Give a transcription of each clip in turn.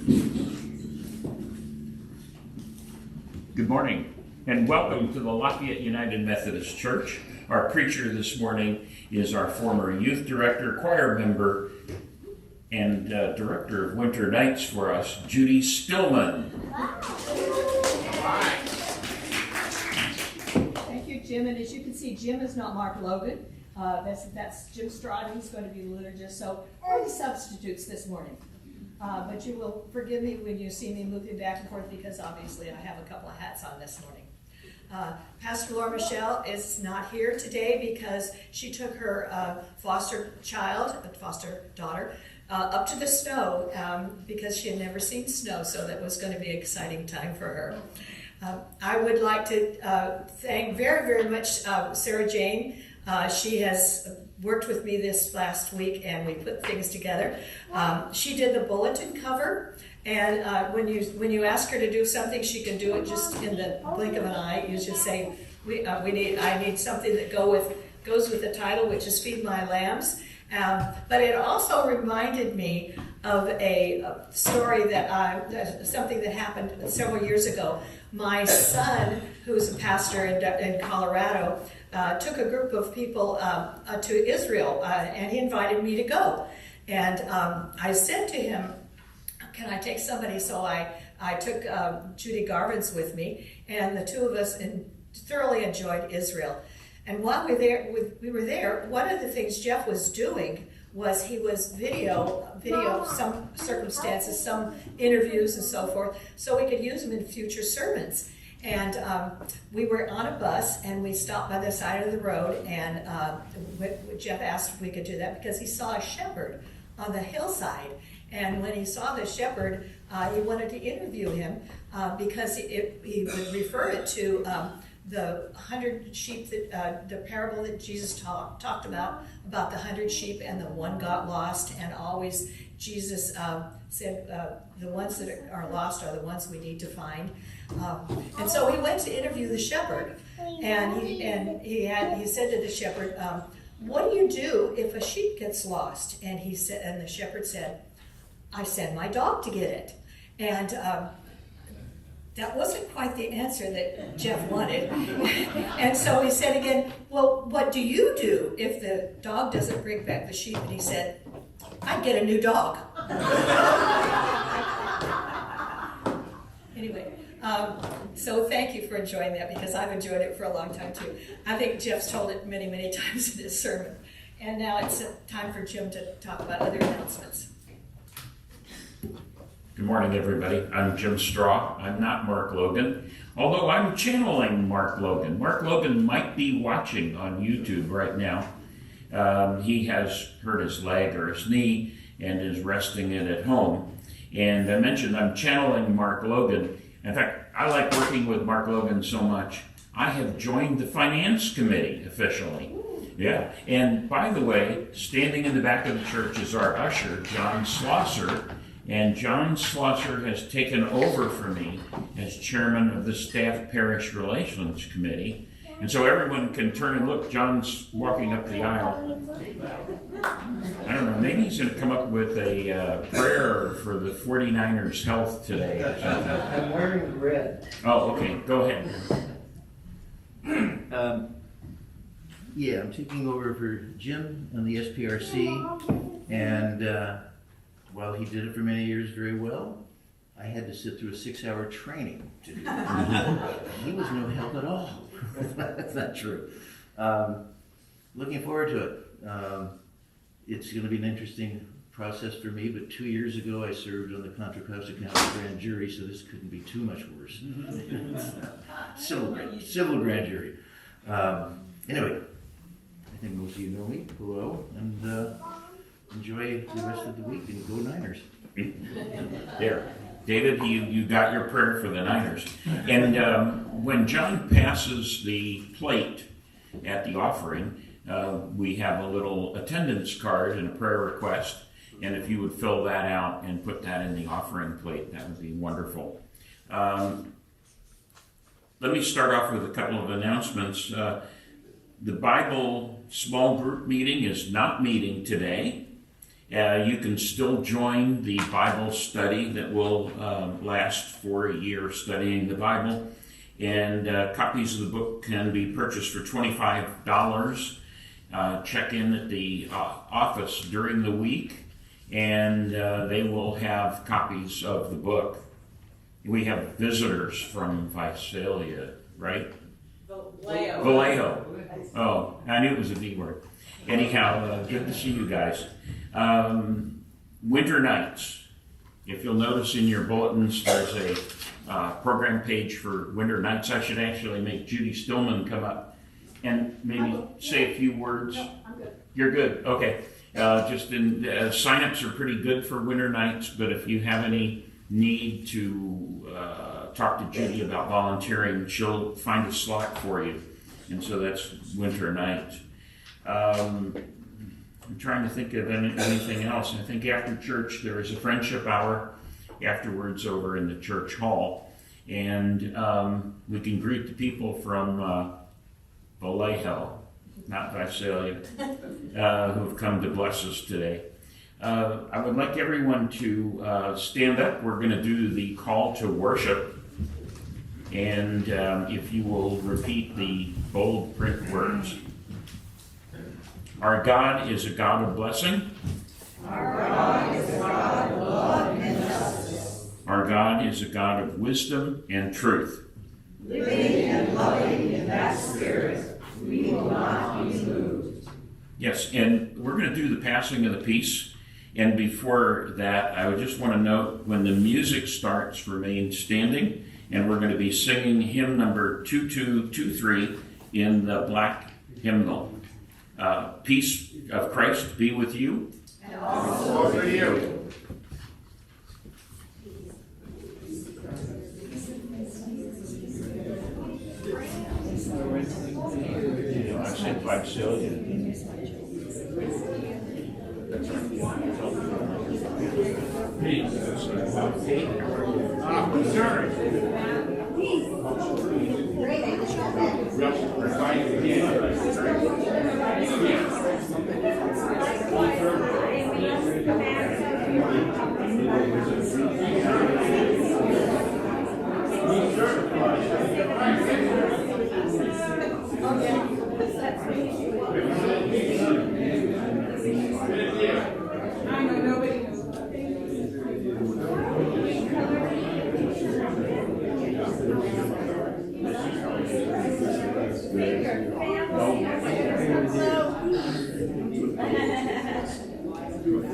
Good morning, and welcome to the Lafayette United Methodist Church. Our preacher this morning is our former youth director, choir member, and director of winter nights for us, Judy Stillman. Thank you, Jim. And as you can see, Jim is not Mark Logan. That's Jim Stroud. He's going to be the liturgist. So we're the substitutes this morning. But you will forgive me when you see me moving back and forth because obviously I have a couple of hats on this morning. Pastor Laura Michelle is not here today because she took her foster daughter, up to the snow because she had never seen snow, so that was going to be an exciting time for her. I would like to thank very, very much Sarah Jane. She has worked with me this last week and we put things together. She did the bulletin cover, and when you ask her to do something, she can do it just in the blink of an eye. You just say, I need something that goes with the title, which is Feed My Lambs. But it also reminded me of a story something that happened several years ago. My son, who's a pastor in Colorado, took a group of people to Israel, and he invited me to go. And I said to him, can I take somebody? So I took Judy Garvin's with me, and the two of us thoroughly enjoyed Israel. And while we were there, one of the things Jeff was doing was he was video some circumstances, some interviews and so forth, so we could use them in future sermons. And we were on a bus, and we stopped by the side of the road, and Jeff asked if we could do that because he saw a shepherd on the hillside. And when he saw the shepherd, he wanted to interview him because he would refer it to the 100 sheep, the parable that Jesus talked about the 100 sheep and the one got lost, and always Jesus said the ones that are lost are the ones we need to find. And so he went to interview the shepherd, and he said to the shepherd, "What do you do if a sheep gets lost?" And the shepherd said, "I send my dog to get it." And that wasn't quite the answer that Jeff wanted. And so he said again, "Well, what do you do if the dog doesn't bring back the sheep?" And he said, "I get a new dog." Anyway, so thank you for enjoying that because I've enjoyed it for a long time too. I think Jeff's told it many, many times in his sermon. And now it's time for Jim to talk about other announcements. Good morning, everybody. I'm Jim Straw. I'm not Mark Logan, although I'm channeling Mark Logan. Mark Logan might be watching on YouTube right now. He has hurt his leg or his knee and is resting it at home. And I mentioned I'm channeling Mark Logan. In fact, I like working with Mark Logan so much, I have joined the finance committee officially. Yeah, and by the way, standing in the back of the church is our usher, John Slosser. And John Slosser has taken over for me as chairman of the Staff Parish Relations Committee. And so everyone can turn and look. John's walking up the aisle. I don't know, maybe he's going to come up with a prayer for the 49ers' health today or something. I'm wearing red. Oh, okay. Go ahead. I'm taking over for Jim on the SPRC, and while he did it for many years very well, I had to sit through a 6-hour training to do it. He was no help at all. That's not true. Looking forward to it. It's going to be an interesting process for me, but 2 years ago I served on the Contra Costa County grand jury, so this couldn't be too much worse. Civil grand jury. Anyway, I think most of you know me. Hello, and enjoy the rest of the week, and go Niners. There. David, you got your prayer for the Niners. And when John passes the plate at the offering, we have a little attendance card and a prayer request. And if you would fill that out and put that in the offering plate, that would be wonderful. Let me start off with a couple of announcements. The Bible small group meeting is not meeting today. You can still join the Bible study that will last for a year, studying the Bible. And copies of the book can be purchased for $25. Check in at the office during the week, and they will have copies of the book. We have visitors from Visalia, right? Vallejo. Oh, I knew it was a V word. Anyhow, good to see you guys. Winter nights. If you'll notice in your bulletins, there's a program page for winter nights. I should actually make Judy Stillman come up and maybe say a few words. No, I'm good. You're good. Okay. Sign-ups are pretty good for winter nights, but if you have any need to talk to Judy about volunteering, she'll find a slot for you. And so that's winter night. I'm trying to think of anything else. I think after church there is a friendship hour afterwards over in the church hall. And we can greet the people from Vallejo, not Visalia, who have come to bless us today. I would like everyone to stand up. We're going to do the call to worship. And if you will repeat the bold print words. Our God is a God of blessing. Our God is a God of love and justice. Our God is a God of wisdom and truth. Living and loving in that spirit, we will not be moved. Yes, and we're going to do the passing of the peace. And before that, I would just want to note when the music starts, remain standing. And we're going to be singing hymn number 2223 in the black hymnal. Peace of Christ be with you. And also with you. I said Visalia.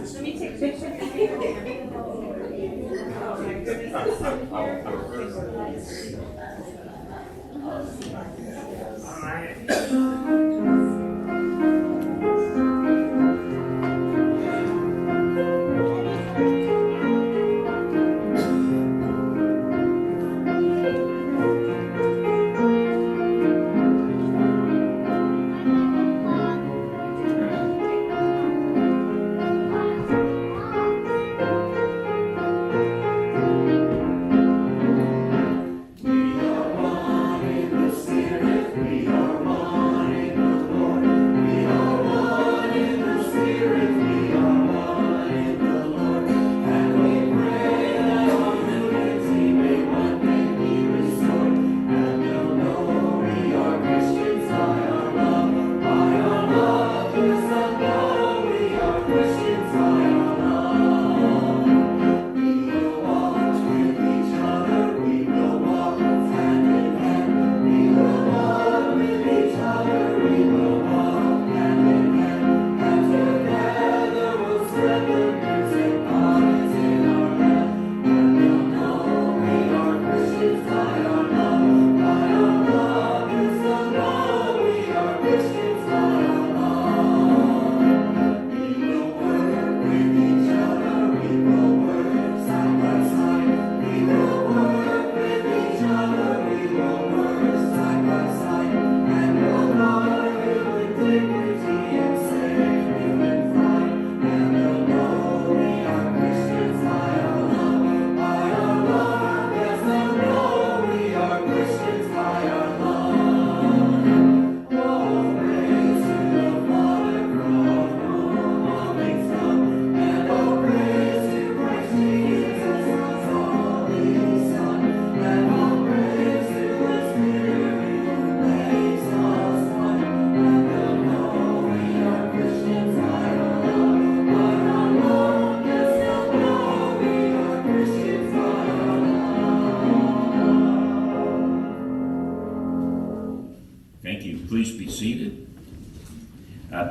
Let me take a picture. We are one in the spirit, we are one.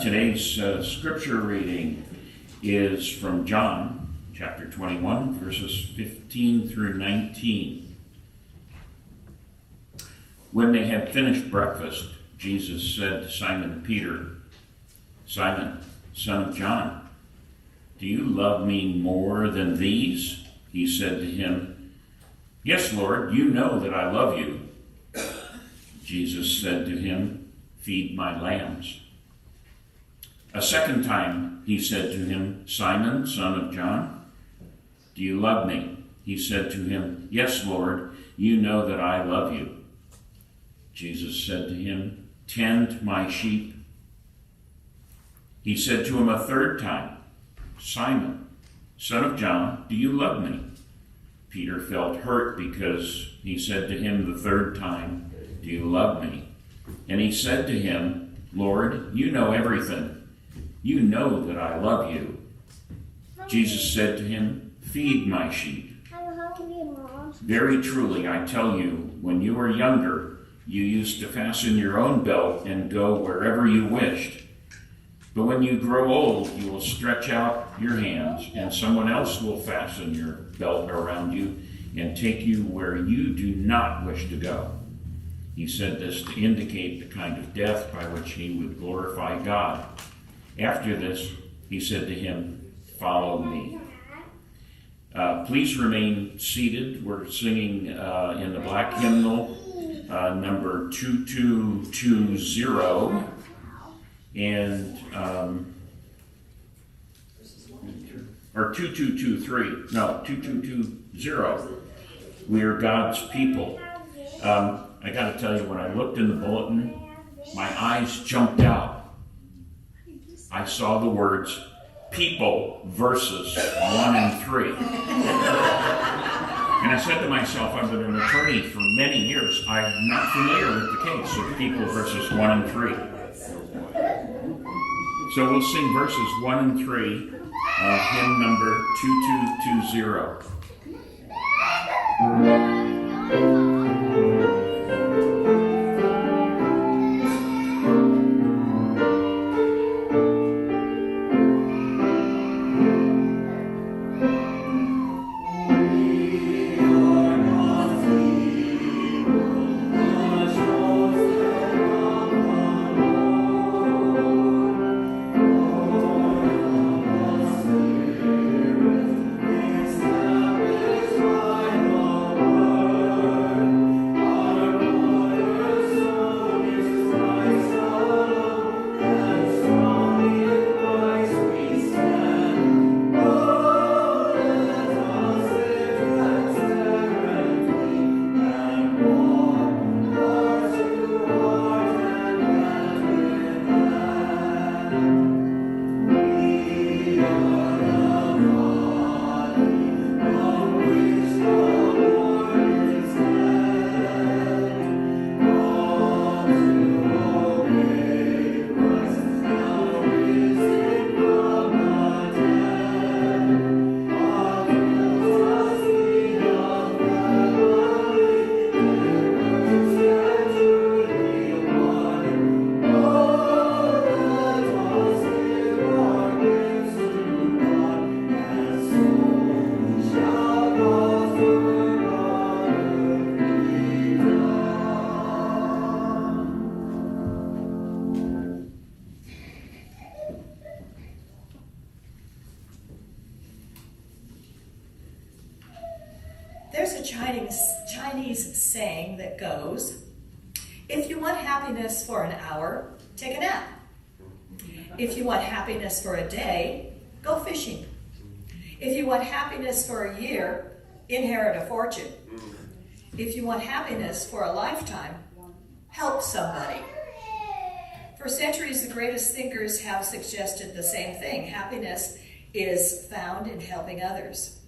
Today's scripture reading is from John chapter 21, verses 15 through 19. When they had finished breakfast, Jesus said to Simon Peter, "Simon, son of John, do you love me more than these?" He said to him, "Yes, Lord, you know that I love you." Jesus said to him, "Feed my lambs." A second time he said to him, "Simon, son of John, do you love me?" He said to him, "Yes, Lord, you know that I love you." Jesus said to him, "Tend my sheep." He said to him a third time, "Simon, son of John, do you love me?" Peter felt hurt because he said to him the third time, "Do you love me?" And he said to him, "Lord, you know everything. You know that I love you." Jesus said to him, "Feed my sheep. Very truly, I tell you, when you were younger, you used to fasten your own belt and go wherever you wished. But when you grow old, you will stretch out your hands, and someone else will fasten your belt around you and take you where you do not wish to go." He said this to indicate the kind of death by which he would glorify God. After this, he said to him, "Follow me." Please remain seated. We're singing in the black hymnal, number 2220, and or 2223. No, 2220. We are God's people. I got to tell you, when I looked in the bulletin, my eyes jumped out. I saw the words, "people verses 1 and 3. And I said to myself, I've been an attorney for many years. I'm not familiar with the case of people verses 1 and 3. So we'll sing verses 1 and 3, hymn number 2220. There's a Chinese saying that goes, if you want happiness for an hour, take a nap. If you want happiness for a day, go fishing. If you want happiness for a year, inherit a fortune. If you want happiness for a lifetime, help somebody. For centuries, the greatest thinkers have suggested the same thing. Happiness is found in helping others.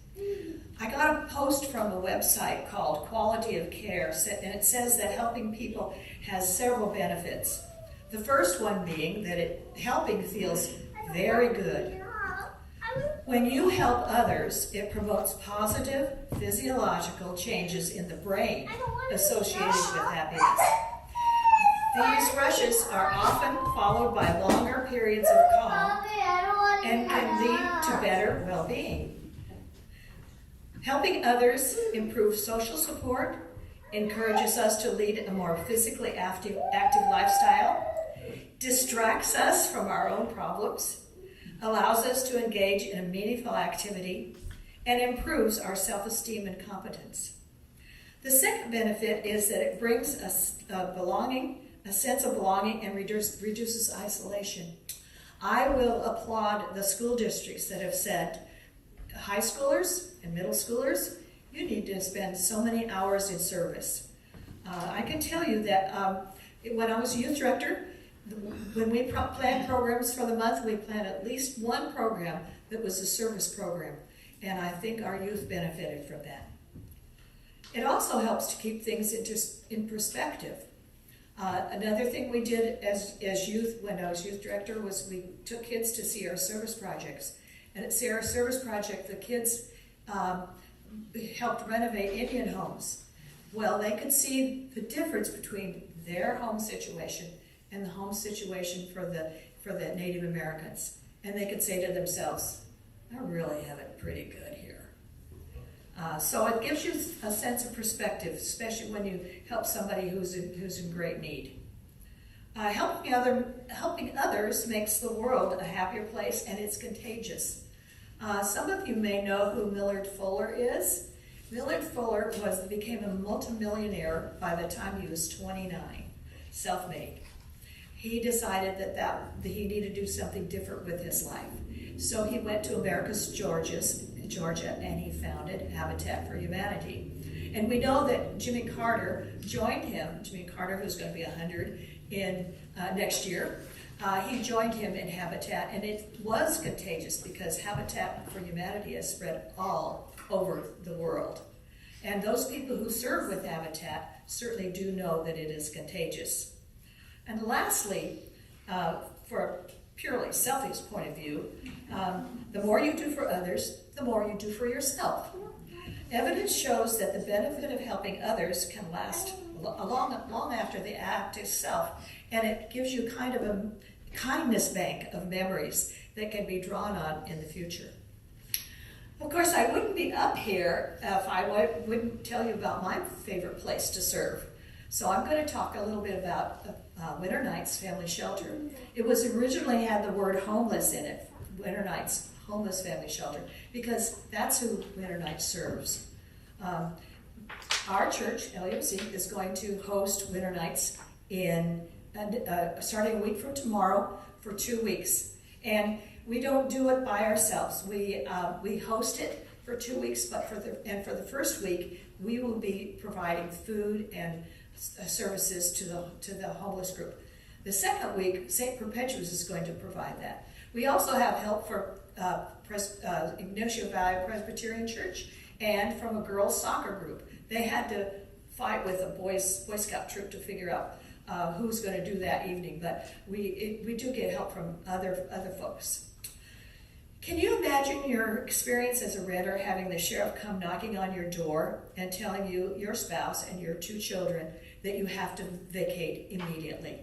I got a post from a website called Quality of Care, and it says that helping people has several benefits. The first one being that helping feels very good. When you help others, it promotes positive physiological changes in the brain associated with happiness. These rushes are often followed by longer periods of calm and can lead to better well-being. Helping others improves social support, encourages us to lead a more physically active lifestyle, distracts us from our own problems, allows us to engage in a meaningful activity, and improves our self-esteem and competence. The second benefit is that it brings us a sense of belonging, and reduces isolation. I will applaud the school districts that have said, high schoolers and middle schoolers, you need to spend so many hours in service. I can tell you that when I was a youth director, when we planned programs for the month, we planned at least one program that was a service program, and I think our youth benefited from that. It also helps to keep things in perspective. Another thing we did as youth, when I was youth director, was we took kids to see our service projects. And at See Our Service Project, the kids helped renovate Indian homes. Well, they could see the difference between their home situation and the home situation for the Native Americans. And they could say to themselves, I really have it pretty good here. So it gives you a sense of perspective, especially when you help somebody who's in great need. Helping others makes the world a happier place, and it's contagious. Some of you may know who Millard Fuller is. Millard Fuller became a multimillionaire by the time he was 29, self-made. He decided that he needed to do something different with his life. So he went to Americus, Georgia, and he founded Habitat for Humanity. And we know that Jimmy Carter joined him, Jimmy Carter, who's going to be 100 next year. He joined him in Habitat, and it was contagious because Habitat for Humanity has spread all over the world. And those people who serve with Habitat certainly do know that it is contagious. And lastly, for a purely selfish point of view, the more you do for others, the more you do for yourself. Evidence shows that the benefit of helping others can last long after the act itself, and it gives you kind of a kindness bank of memories that can be drawn on in the future. Of course, I wouldn't be up here if I wouldn't tell you about my favorite place to serve. So I'm going to talk a little bit about Winter Nights Family Shelter. It was originally had the word homeless in it, Winter Nights Homeless Family Shelter, because that's who Winter Nights serves. Our church, LUC, is going to host Winter Nights starting a week from tomorrow for 2 weeks. And we don't do it by ourselves. We host it for 2 weeks, but for the first week, we will be providing food and services to the homeless group. The second week, St. Perpetua's is going to provide that. We also have help for Ignacio Valley Presbyterian Church and from a girls' soccer group. They had to fight with a Boy Scout troop to figure out who's going to do that evening, but we do get help from other folks. Can you imagine your experience as a renter having the sheriff come knocking on your door and telling you, your spouse, and your 2 children that you have to vacate immediately?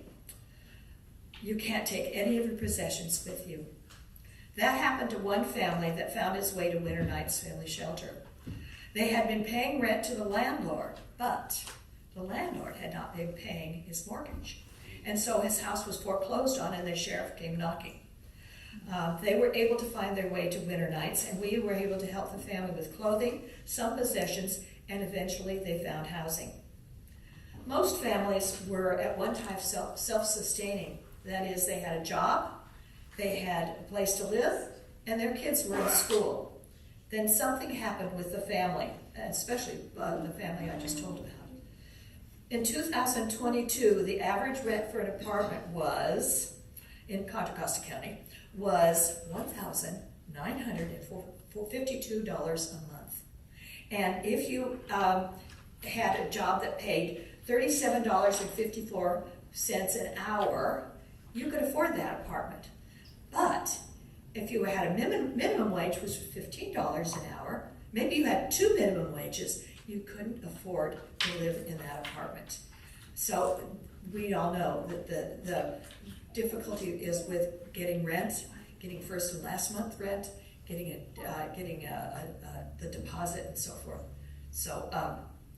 You can't take any of your possessions with you. That happened to one family that found its way to Winter Nights Family Shelter. They had been paying rent to the landlord, but the landlord had not been paying his mortgage. And so his house was foreclosed on, and the sheriff came knocking. They were able to find their way to Winter Nights, and we were able to help the family with clothing, some possessions, and eventually they found housing. Most families were at one time self-sustaining. That is, they had a job, they had a place to live, and their kids were in school. Then something happened with the family, especially the family I just told about. In 2022, the average rent for an apartment in Contra Costa County was $1,952 a month. And if you had a job that paid $37.54 an hour, you could afford that apartment. But if you had a minimum wage, which was $15 an hour, maybe you had 2 minimum wages, you couldn't afford to live in that apartment. So we all know that the difficulty is with getting rent, getting first and last month rent, getting the deposit and so forth. So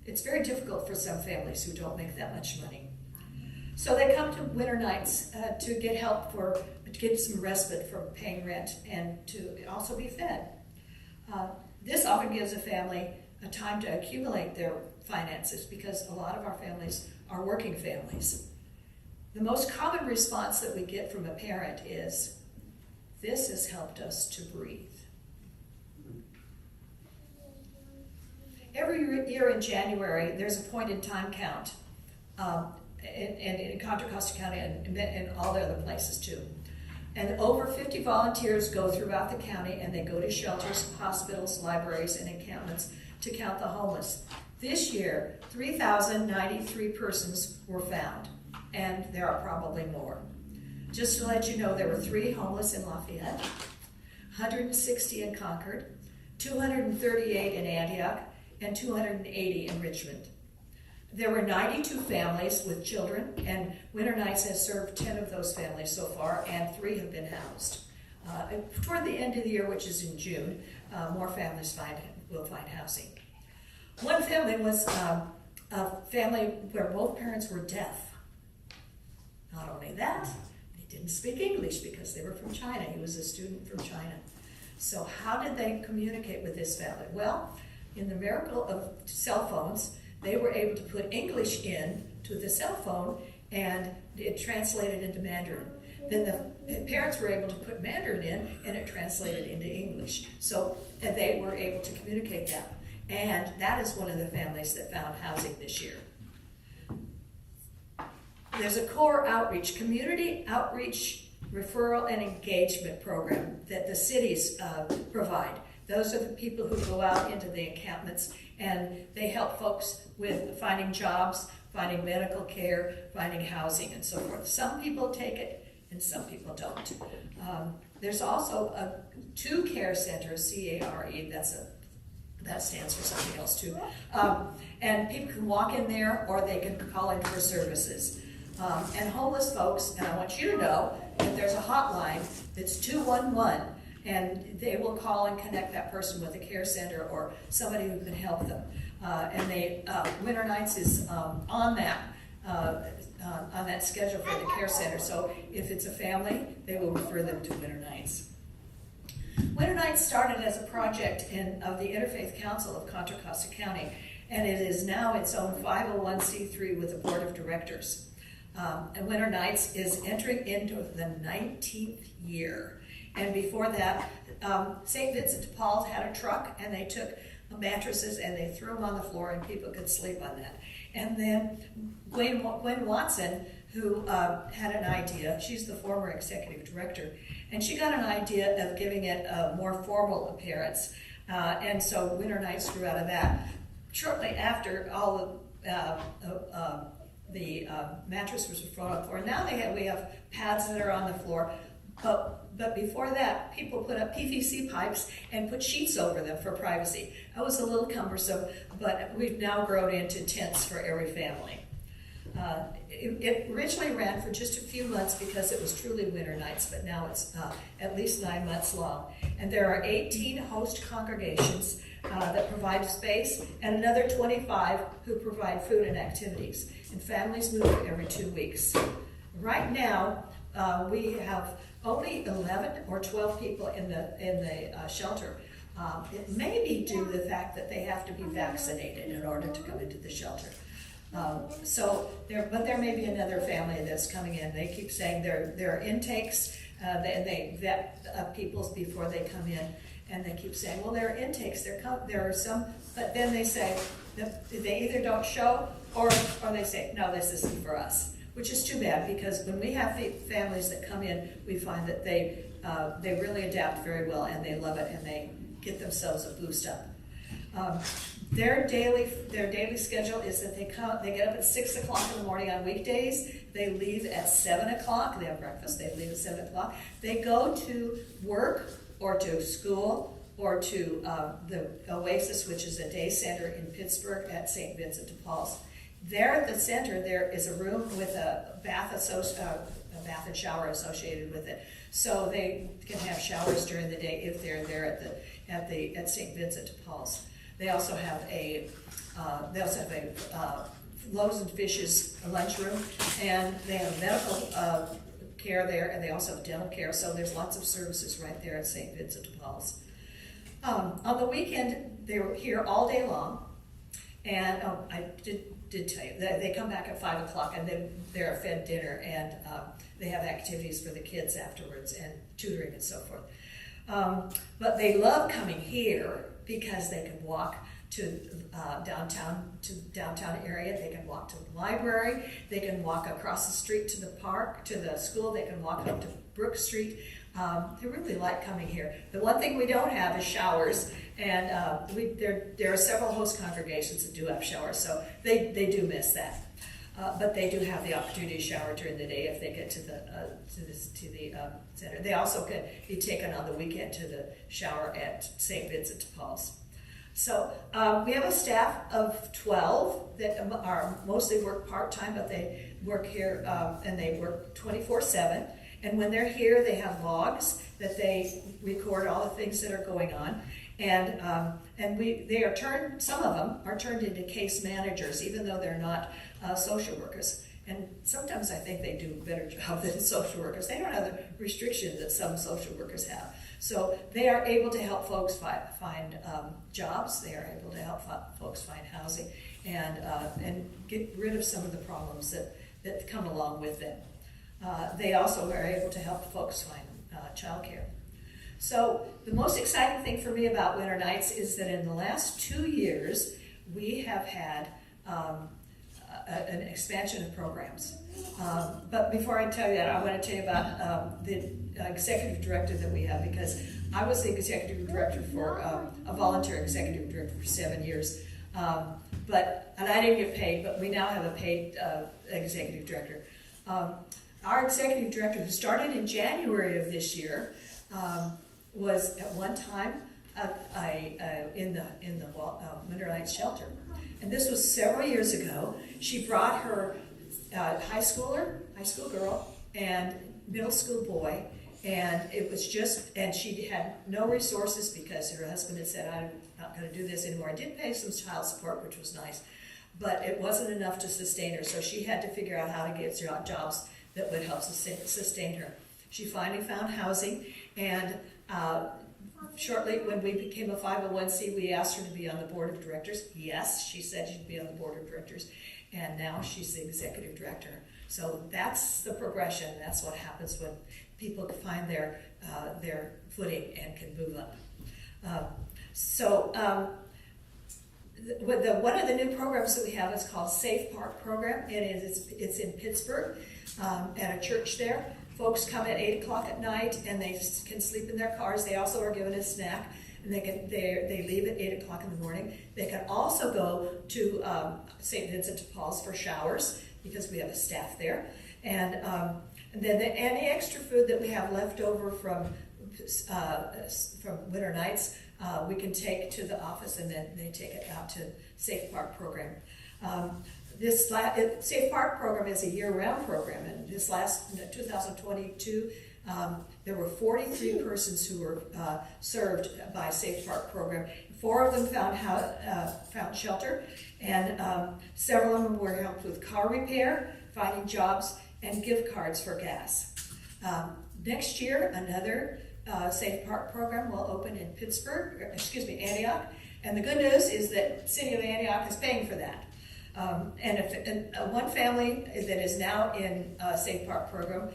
it's very difficult for some families who don't make that much money. So they come to winter nights to get help to get some respite from paying rent and to also be fed. This often gives a family a time to accumulate their finances because a lot of our families are working families. The most common response that we get from a parent is, "This has helped us to breathe." Every year in January, there's a point in time count, in Contra Costa County and all the other places too. And over 50 volunteers go throughout the county and they go to shelters, hospitals, libraries, and encampments to count the homeless. This year, 3,093 persons were found, and there are probably more. Just to let you know, there were 3 homeless in Lafayette, 160 in Concord, 238 in Antioch, and 280 in Richmond. There were 92 families with children, and Winter Nights has served 10 of those families so far, and 3 have been housed. Toward the end of the year, which is in June, more families will find housing. One family was a family where both parents were deaf. Not only that, they didn't speak English because they were from China. He was a student from China. So how did they communicate with this family? Well, in the miracle of cell phones, they were able to put English in to the cell phone and it translated into Mandarin. Then the parents were able to put Mandarin in and it translated into English. So they were able to communicate that. And that is one of the families that found housing this year. There's a core outreach, community outreach, referral, and engagement program that the cities provide. Those are the people who go out into the encampments and they help folks with finding jobs, finding medical care, finding housing, and so forth. Some people take it and some people don't. There's also 2 care centers, CARE, that stands for something else too. And people can walk in there or they can call in for services. And homeless folks, and I want you to know that there's a hotline that's 211, and they will call and connect that person with a care center or somebody who can help them. And Winter Nights is on that schedule for the care center. So if it's a family, they will refer them to Winter Nights. Winter Nights started as a project of the Interfaith Council of Contra Costa County, and it is now its own 501c3 with a board of directors. And Winter Nights is entering into the 19th year. And before that, St. Vincent de Paul had a truck, and they took mattresses and they threw them on the floor, and people could sleep on that. And then Gwen Watson, who had an idea, she's the former executive director, and she got an idea of giving it a more formal appearance. And so Winter Nights grew out of that. Shortly after all the mattresses were thrown on the floor, now we have pads that are on the floor. But before that, people put up PVC pipes and put sheets over them for privacy. That was a little cumbersome, but we've now grown into tents for every family. It originally ran for just a few months because it was truly Winter Nights, but now it's at least 9 months long. And there are 18 host congregations that provide space, and another 25 who provide food and activities. And families move every 2 weeks. Right now, we have only 11 or 12 people in the shelter. It may be due to the fact that they have to be vaccinated in order to come into the shelter. But there may be another family that's coming in. They keep saying there are intakes, they vet people before they come in, and they keep saying, well, there are intakes, there are some, but then they say that they either don't show or they say, no, this isn't for us. Which is too bad, because when we have families that come in, we find that they really adapt very well and they love it and they get themselves a boost up. Their daily schedule is that they get up at 6 o'clock in the morning on weekdays. They leave at 7 o'clock. They have breakfast. They leave at 7 o'clock. They go to work or to school or to the Oasis, which is a day center in Pittsburgh at St. Vincent de Paul's. There at the center, there is a room with a bath and shower associated with it, so they can have showers during the day if they're there at St. Vincent de Paul's. They also have a Loaves and Fishes lunchroom, and they have medical care there, and they also have dental care. So there's lots of services right there at St. Vincent de Paul's. On the weekend, they're here all day long, and I did tell you that they come back at 5 o'clock, and then they're fed dinner, and they have activities for the kids afterwards, and tutoring and so forth. But they love coming here because they can walk to downtown area. They can walk to the library. They can walk across the street to the park, to the school. They can walk up to Brook Street. They really like coming here. The one thing we don't have is showers, and there are several host congregations that do have showers, so they do miss that. But they do have the opportunity to shower during the day if they get to the center. They also can be taken on the weekend to the shower at St. Vincent de Paul's. So we have a staff of 12 that are mostly work part-time, but they work here and they work 24/7. And when they're here, they have logs that they record all the things that are going on. And some of them are turned into case managers, even though they're not social workers. And sometimes I think they do a better job than social workers. They don't have the restrictions that some social workers have. So they are able to help folks find jobs. They are able to help folks find housing and get rid of some of the problems that come along with them. They also are able to help folks find childcare. So the most exciting thing for me about Winter Nights is that in the last 2 years, we have had an expansion of programs. But before I tell you that, I want to tell you about the executive director that we have, because I was the executive director a volunteer executive director for 7 years. And I didn't get paid, but we now have a paid executive director. Our executive director, who started in January of this year, was at one time in the Winter Nights shelter. And this was several years ago. She brought her high school girl and middle school boy, and she had no resources because her husband had said, I'm not going to do this anymore. I did pay some child support, which was nice, but it wasn't enough to sustain her, so she had to figure out how to get jobs that would help sustain her. She finally found housing, and shortly when we became a 501c, we asked her to be on the board of directors. Yes, she said she'd be on the board of directors, and now she's the executive director. So that's the progression. That's what happens when people find their footing and can move up. One of the new programs that we have is called Safe Park Program. It's in Pittsburgh at a church there. Folks come at 8 o'clock at night and they can sleep in their cars. They also are given a snack, and they leave at 8 o'clock in the morning. They can also go to St. Vincent de Paul's for showers because we have a staff there. And then any extra food that we have left over from Winter Nights, we can take to the office, and then they take it out to Safe Park Program. This Safe Park Program is a year-round program, and this last 2022, there were 43 persons who were served by Safe Park Program. 4 of them found shelter, and several of them were helped with car repair, finding jobs, and gift cards for gas. Next year, another Safe Park Program will open in Antioch, and the good news is that the city of Antioch is paying for that. One family that is now in Safe Park Program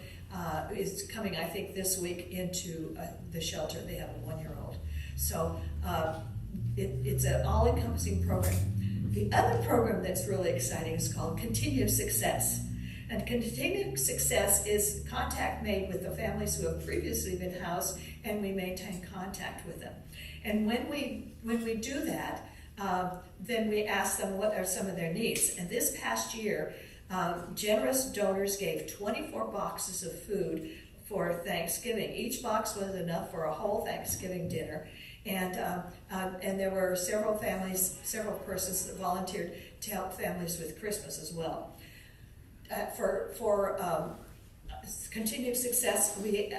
is coming, I think, this week into the shelter. They have a 1-year-old. So it's an all-encompassing program. The other program that's really exciting is called Continued Success. And Continued Success is contact made with the families who have previously been housed, and we maintain contact with them. And when we do that, then we ask them what are some of their needs. And this past year, generous donors gave 24 boxes of food for Thanksgiving. Each box was enough for a whole Thanksgiving dinner. And there were several persons that volunteered to help families with Christmas as well. For continued success, we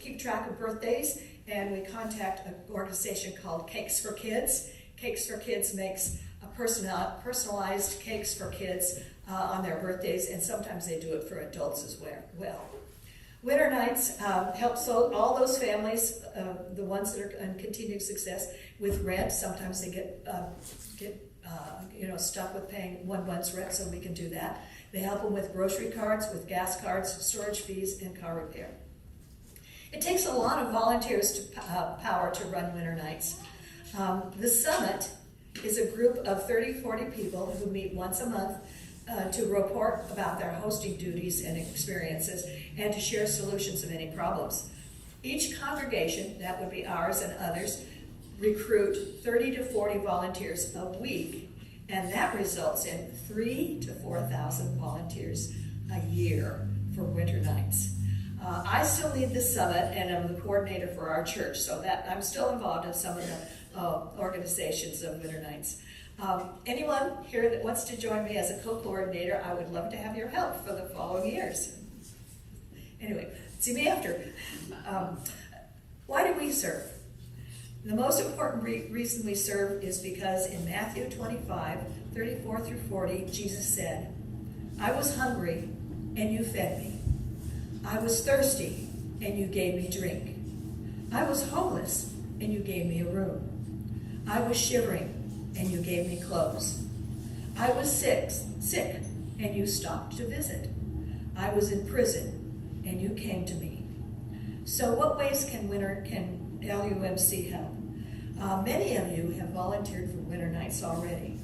keep track of birthdays, and we contact an organization called Cakes for Kids. Cakes for Kids makes personalized cakes for kids on their birthdays, and sometimes they do it for adults as well. Winter Nights helps all those families, the ones that are in continued success, with rent. Sometimes they get stuck with paying one month's rent, so we can do that. They help them with grocery cards, with gas cards, storage fees, and car repair. It takes a lot of volunteers to power to run Winter Nights. The Summit is a group of 30-40 people who meet once a month to report about their hosting duties and experiences and to share solutions of any problems. Each congregation, that would be ours and others, recruit 30 to 40 volunteers a week, and that results in 3,000 to 4,000 volunteers a year for Winter Nights. I still lead the Summit, and I'm the coordinator for our church, so that I'm still involved in some of the organizations of Winter Nights. Anyone here that wants to join me as a co-coordinator, I would love to have your help for the following years. Anyway, see me after. Why do we serve? The most important reason we serve is because in Matthew 25, 34 through 40, Jesus said, "I was hungry, and you fed me. I was thirsty, and you gave me drink. I was homeless, and you gave me a room. I was shivering, and you gave me clothes. I was sick, and you stopped to visit. I was in prison, and you came to me." So what ways can LUMC help? Many of you have volunteered for Winter Nights already.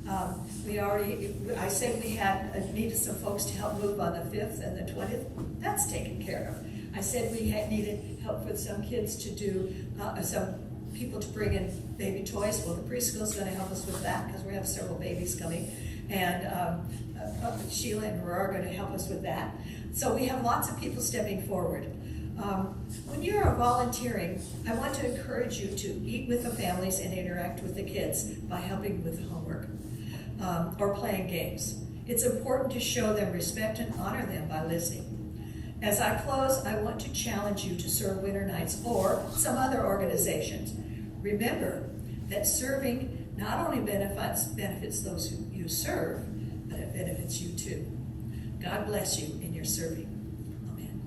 I said we needed some folks to help move on the 5th and the 20th. That's taken care of. I said we needed help with some kids to do, some people to bring in baby toys. Well, the preschool's going to help us with that because we have several babies coming. And Sheila and Aurora are going to help us with that. So we have lots of people stepping forward. When you're volunteering, I want to encourage you to eat with the families and interact with the kids by helping with homework or playing games. It's important to show them respect and honor them by listening. As I close, I want to challenge you to serve Winter Nights or some other organizations. Remember that serving not only benefits those who you serve, but it benefits you too. God bless you in your serving. Amen.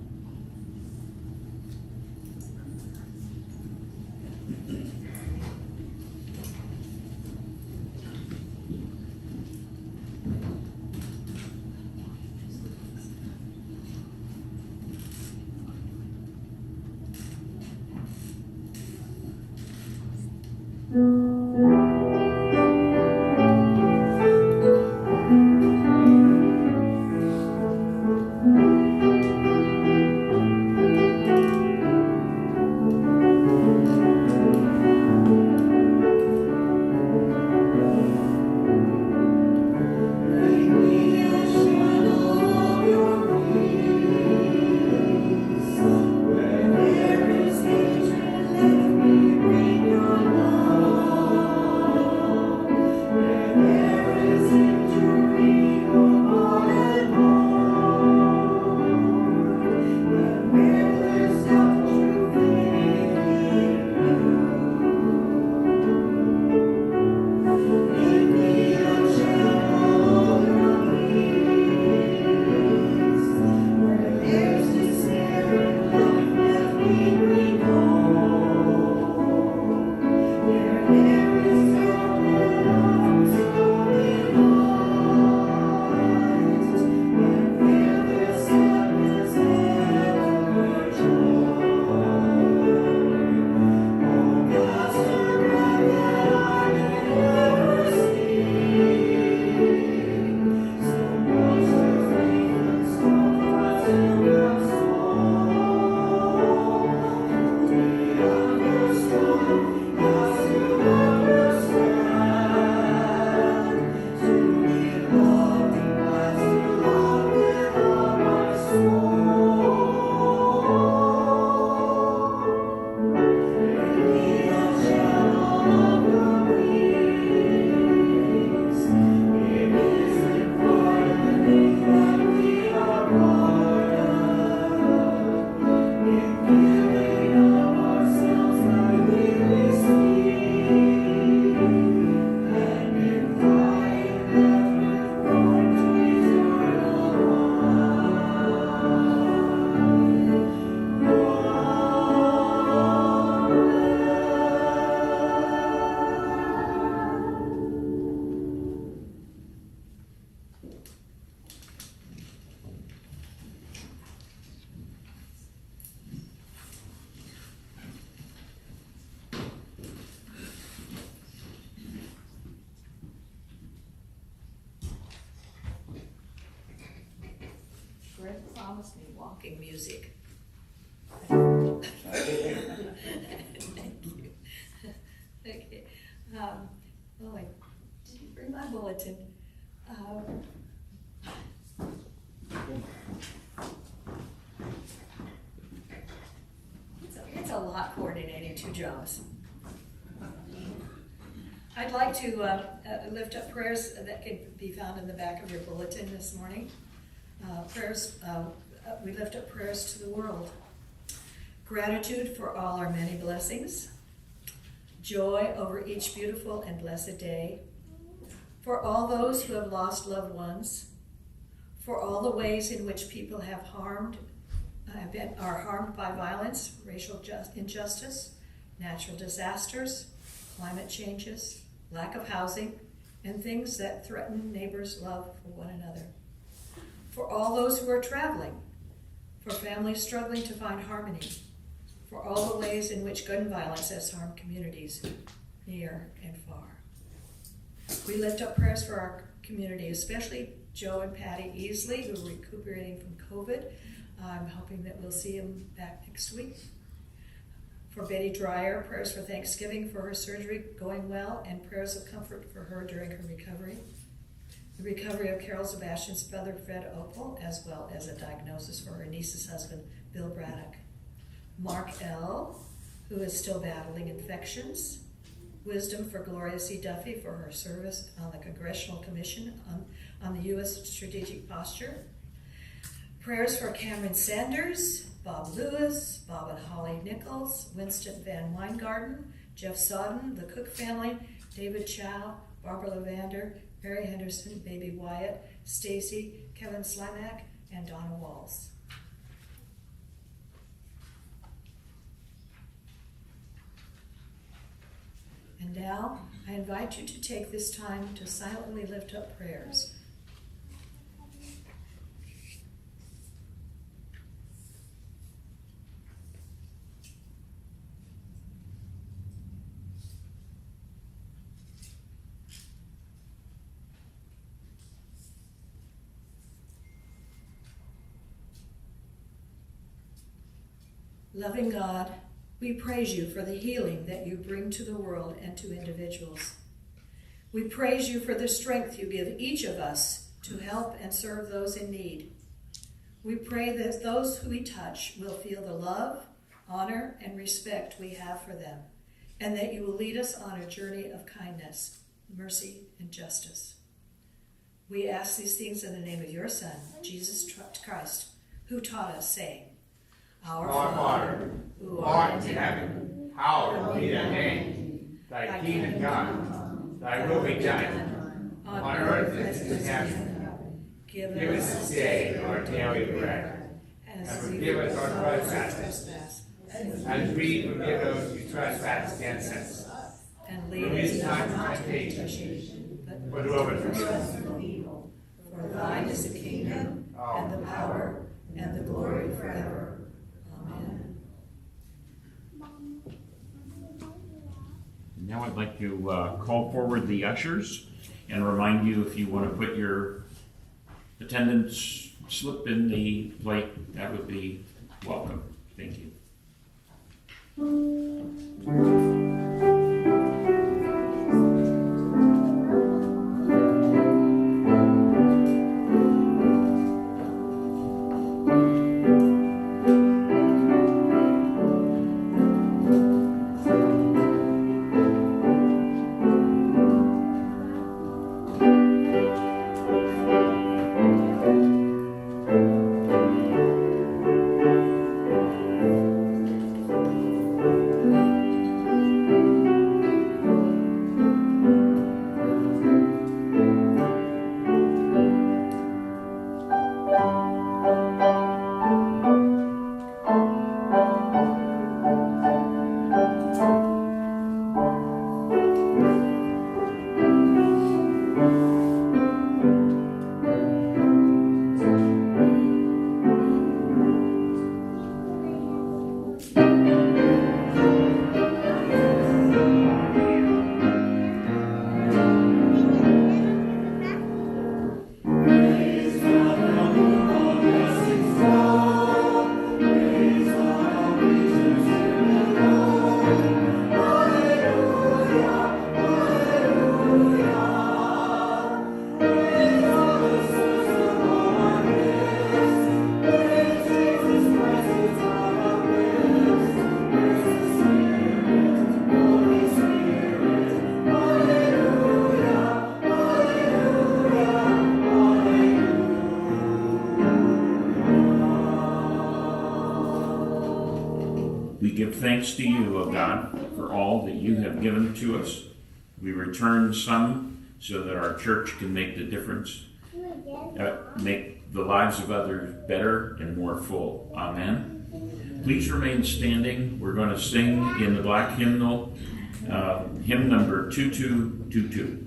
promised me walking music. Thank you. Okay. Oh, I didn't bring my bulletin. It's a lot coordinating two jobs. I'd like to lift up prayers that could be found in the back of your bulletin this morning. We lift up prayers to the world. Gratitude for all our many blessings. Joy over each beautiful and blessed day. For all those who have lost loved ones. For all the ways in which people have are harmed by violence, racial injustice, natural disasters, climate changes, lack of housing, and things that threaten neighbors' love for one another. For all those who are traveling, for families struggling to find harmony, for all the ways in which gun violence has harmed communities near and far. We lift up prayers for our community, especially Joe and Patty Easley, who are recuperating from COVID. I'm hoping that we'll see him back next week. For Betty Dreyer, prayers for Thanksgiving for her surgery going well, and prayers of comfort for her during her recovery. The recovery of Carol Sebastian's brother, Fred Opal, as well as a diagnosis for her niece's husband, Bill Braddock. Mark L., who is still battling infections. Wisdom for Gloria C. Duffy for her service on the Congressional Commission on the U.S. Strategic Posture. Prayers for Cameron Sanders, Bob Lewis, Bob and Holly Nichols, Winston Van Weingarten, Jeff Sodden, the Cook family, David Chow, Barbara Levander, Mary Henderson, Baby Wyatt, Stacy, Kevin Slimak, and Donna Walls. And now, I invite you to take this time to silently lift up prayers. Loving God, we praise you for the healing that you bring to the world and to individuals. We praise you for the strength you give each of us to help and serve those in need. We pray that those who we touch will feel the love, honor, and respect we have for them, and that you will lead us on a journey of kindness, mercy, and justice. We ask these things in the name of your Son, Jesus Christ, who taught us, saying, Our Father, who art in heaven, hallowed be thy name. Thy kingdom come, thy will be done, on earth as it is in heaven. Give us this day our daily bread, and forgive us our trespasses, as we forgive those who trespass against us. And lead us not into temptation, but deliver us from evil. For thine is the kingdom, and the power, and the glory forever. Amen. Now I'd like to call forward the ushers and remind you, if you want to put your attendance slip in the plate, that would be welcome. Thank you. give thanks to you, O God, for all that you have given to us. We return some so that our church can make the difference, make the lives of others better and more full. Amen. Please remain standing. We're going to sing in the black hymnal, hymn number 2222.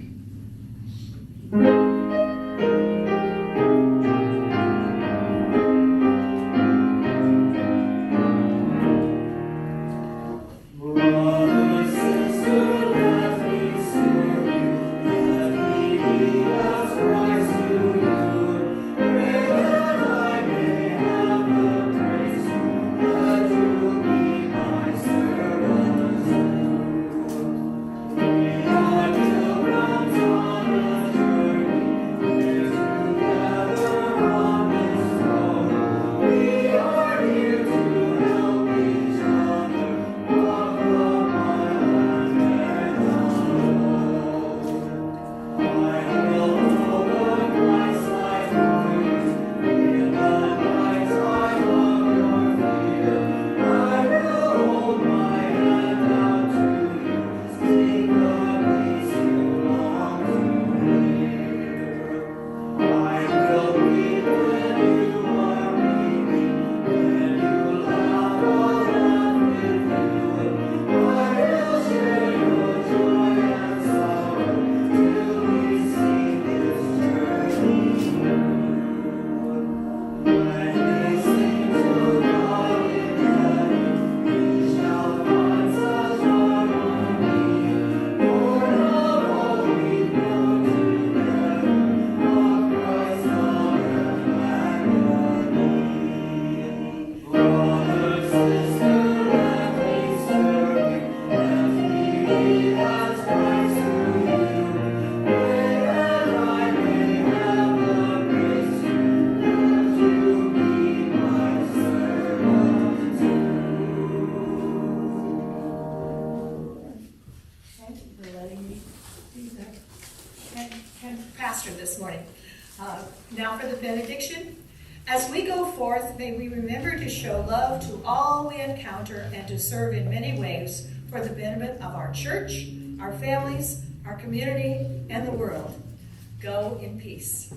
Now for the benediction. As we go forth, may we remember to show love to all we encounter and to serve in many ways for the benefit of our church, our families, our community, and the world. Go in peace.